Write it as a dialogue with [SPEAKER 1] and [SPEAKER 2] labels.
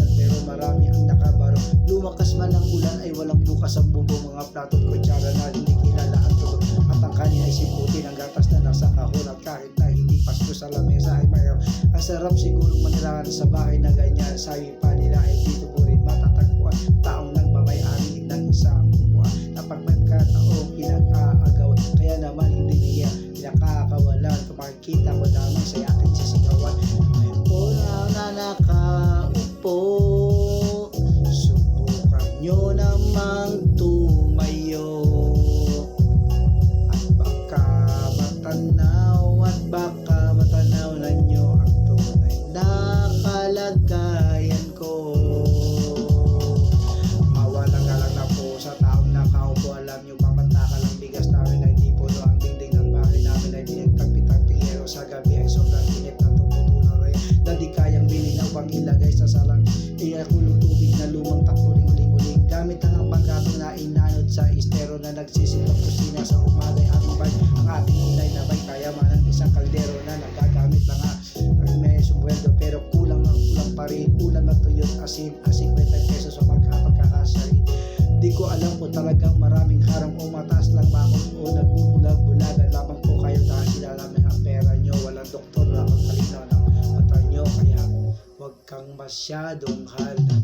[SPEAKER 1] kalikasan, pero marami ang nakabaro. Lumakas man ang ulan ay walang bukas ang bubong, mga plato at kutsara na hindi kilala ang tunog, at ang kanin ay simputin ang gatas na nasa kahon, at kahit na hindi pasko sa lamesa ay mayroon. Ang sarap siguro manirahan sa bahay na ganyan, sabi pa nila ay dito po rin matatagpuan taong nagmamay-ari ng isang upuan na pagpagkataong pinag-aagawan, kaya naman hindi niya pinakakawalan. Kung makikita mo lamang sa akin sisigawan, una na nakaupo, subukan nyo namang tumayo, at baka matanaw na nyo ang tunay na kalagayan ko. Mawalang galang na po sa taong nakaupo. Alam nyo ba lang bigas namin ay di puno, ang dingding ng bahay namin ay pinagtagpitang-pingero, sa gabi ay sobrang init na tumutulang rin na di kayang bilhin upang ilagay sa salang. Iyakulong tubig na lumang tapuling uling-uling, gamit lang ang panggatong na inanod sa estero na nagsisilong kusina sa umagay aming bay. Ang ating inay na bay kaya man ang isang kaldero na nagagamit lang ang may sumweldo, pero kulang pa rin. Kulang na tuyot asin 50 pesos sa pagkakasari. Di ko alam kung talagang maraming harang o mataas lang bakit o nagbubulag-bulagan lamang po kayo dahil sinalamin ang pera nyo. Walang doktor na ang talinaw ng mata nyo, kaya huwag kang masyadong halata.